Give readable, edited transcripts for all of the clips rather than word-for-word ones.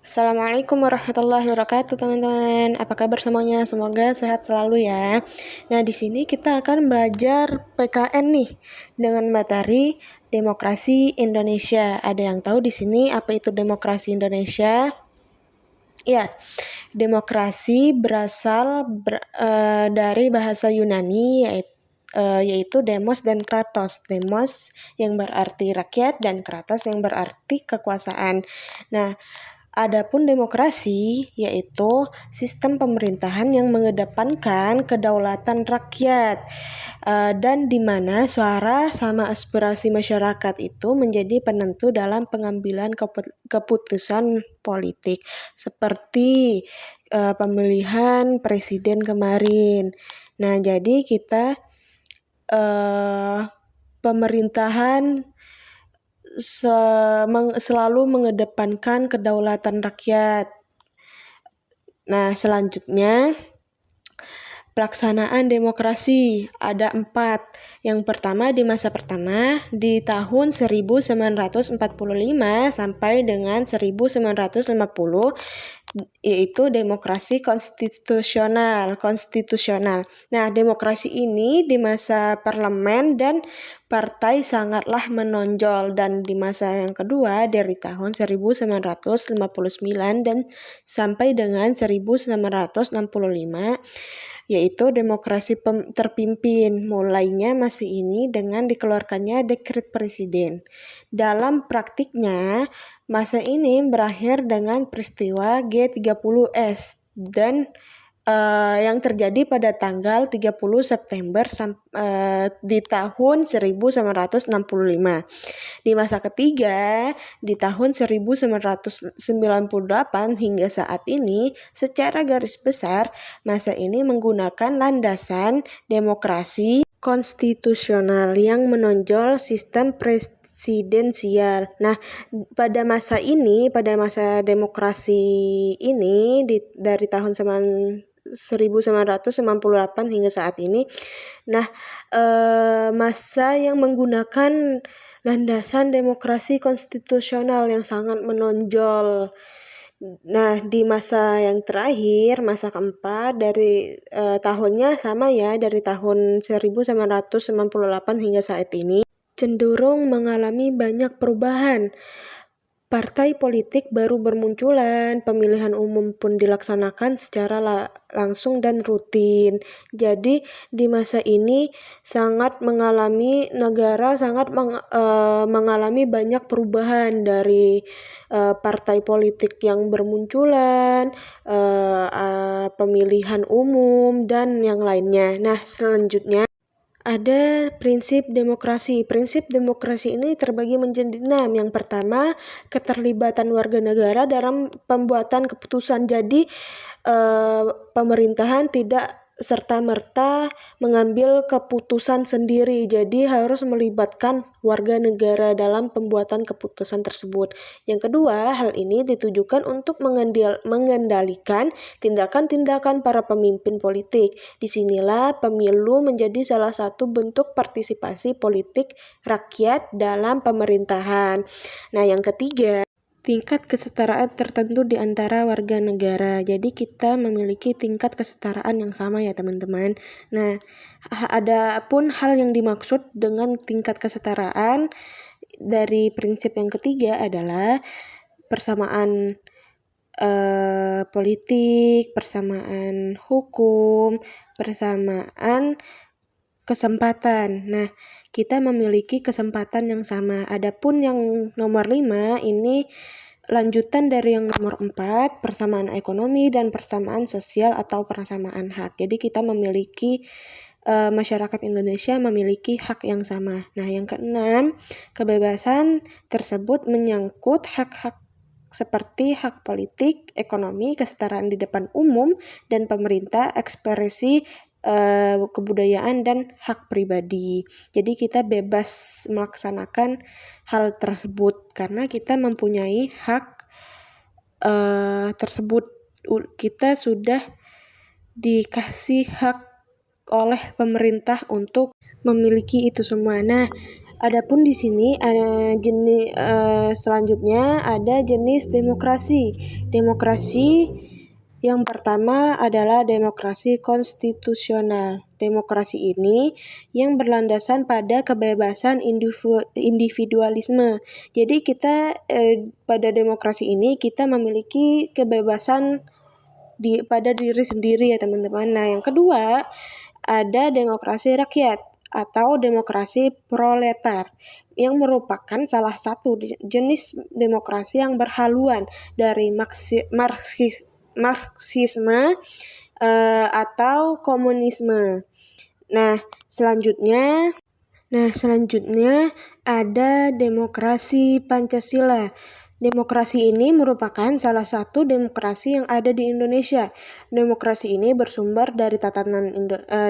Assalamualaikum warahmatullahi wabarakatuh, teman-teman. Apa kabar semuanya? Semoga sehat selalu ya. Nah, di sini kita akan belajar PKN nih dengan materi Demokrasi Indonesia. Ada yang tahu di sini apa itu Demokrasi Indonesia? Ya, demokrasi berasal dari bahasa Yunani yaitu demos dan kratos. Demos yang berarti rakyat dan kratos yang berarti kekuasaan. Nah, adapun demokrasi yaitu sistem pemerintahan yang mengedepankan kedaulatan rakyat dan di mana suara sama aspirasi masyarakat itu menjadi penentu dalam pengambilan keputusan politik seperti pemilihan presiden kemarin. Nah, jadi kita pemerintahan selalu mengedepankan kedaulatan rakyat. Nah, selanjutnya pelaksanaan demokrasi ada 4. Yang pertama di masa pertama di tahun 1945 sampai dengan 1950 yaitu demokrasi konstitusional. Nah, demokrasi ini di masa parlemen dan partai sangatlah menonjol, dan di masa yang kedua dari tahun 1959 dan sampai dengan 1965 yaitu demokrasi terpimpin. Mulainya masih ini dengan dikeluarkannya dekret presiden. Dalam praktiknya, masa ini berakhir dengan peristiwa G30S dan yang terjadi pada tanggal 30 September di tahun 1965. Di masa ketiga, di tahun 1998 hingga saat ini, secara garis besar, masa ini menggunakan landasan demokrasi konstitusional yang menonjol sistem presidensial. Nah, pada masa demokrasi ini dari tahun 1998 hingga saat ini, nah masa yang menggunakan landasan demokrasi konstitusional yang sangat menonjol. Nah, di masa yang terakhir, masa keempat dari tahunnya sama ya, dari tahun 1998 hingga saat ini, cenderung mengalami banyak perubahan. Partai politik baru bermunculan, pemilihan umum pun dilaksanakan secara langsung dan rutin. Jadi di masa ini negara sangat mengalami banyak perubahan dari partai politik yang bermunculan, pemilihan umum dan yang lainnya. Nah, selanjutnya ada prinsip demokrasi. Prinsip demokrasi ini terbagi menjadi 6. Yang pertama, keterlibatan warga negara dalam pembuatan keputusan. Jadi, pemerintahan tidak serta-merta mengambil keputusan sendiri. Jadi, harus melibatkan warga negara dalam pembuatan keputusan tersebut. Yang kedua, hal ini ditujukan untuk mengendalikan tindakan-tindakan para pemimpin politik. Disinilah pemilu menjadi salah satu bentuk partisipasi politik rakyat dalam pemerintahan. Nah, yang ketiga, tingkat kesetaraan tertentu di antara warga negara. Jadi kita memiliki tingkat kesetaraan yang sama ya, teman-teman. Nah, ada pun hal yang dimaksud dengan tingkat kesetaraan dari prinsip yang ketiga adalah persamaan politik, persamaan hukum, persamaan kesempatan. Nah, kita memiliki kesempatan yang sama. Adapun yang nomor 5 ini lanjutan dari yang nomor 4, persamaan ekonomi dan persamaan sosial atau persamaan hak. Jadi kita memiliki masyarakat Indonesia memiliki hak yang sama. Nah, yang keenam, kebebasan tersebut menyangkut hak-hak seperti hak politik, ekonomi, kesetaraan di depan umum, dan pemerintah, ekspresi kebudayaan, dan hak pribadi. Jadi kita bebas melaksanakan hal tersebut karena kita mempunyai hak tersebut. Kita sudah dikasih hak oleh pemerintah untuk memiliki itu semua. Nah, Adapun di sini selanjutnya ada jenis demokrasi. Demokrasi yang pertama adalah demokrasi konstitusional. Demokrasi ini yang berlandasan pada kebebasan individualisme. Jadi kita pada demokrasi ini kita memiliki kebebasan pada diri sendiri ya teman-teman. Nah, yang kedua ada demokrasi rakyat atau demokrasi proletar yang merupakan salah satu jenis demokrasi yang berhaluan dari Marxisme atau komunisme. Nah, selanjutnya ada demokrasi Pancasila. Demokrasi ini merupakan salah satu demokrasi yang ada di Indonesia. Demokrasi ini bersumber dari tatanan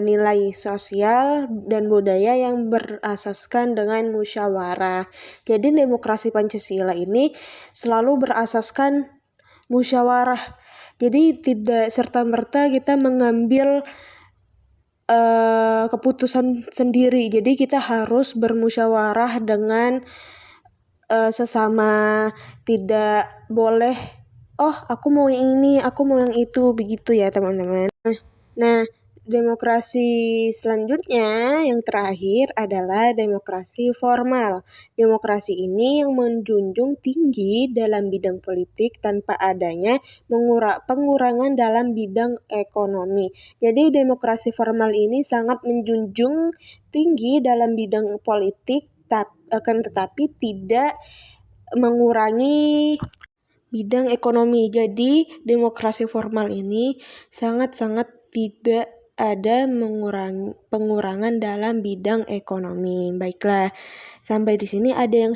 nilai sosial dan budaya yang berasaskan dengan musyawarah. Jadi demokrasi Pancasila ini selalu berasaskan musyawarah. Jadi tidak serta-merta kita mengambil keputusan sendiri. Jadi kita harus bermusyawarah dengan sesama, tidak boleh aku mau yang ini, aku mau yang itu, begitu ya teman-teman. Nah, demokrasi selanjutnya yang terakhir adalah demokrasi formal. Demokrasi ini yang menjunjung tinggi dalam bidang politik tanpa adanya pengurangan dalam bidang ekonomi. Jadi demokrasi formal ini sangat menjunjung tinggi dalam bidang politik akan tetapi tidak mengurangi bidang ekonomi. Jadi demokrasi formal ini sangat-sangat tidak ada pengurangan dalam bidang ekonomi. Baiklah, sampai di sini ada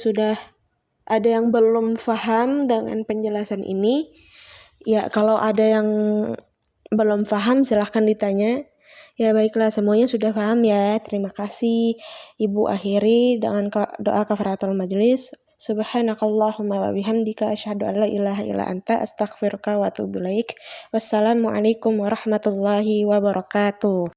yang belum paham dengan penjelasan ini. Ya, kalau ada yang belum paham silahkan ditanya. Ya baiklah, semuanya sudah paham ya. Terima kasih. Ibu akhiri dengan doa kafaratul majelis. Subhanakallahumma wa bihamdika asyhadu an la ilaha illa anta astaghfiruka wa atubu ilaik. Wassalamualaikum warahmatullahi wabarakatuh.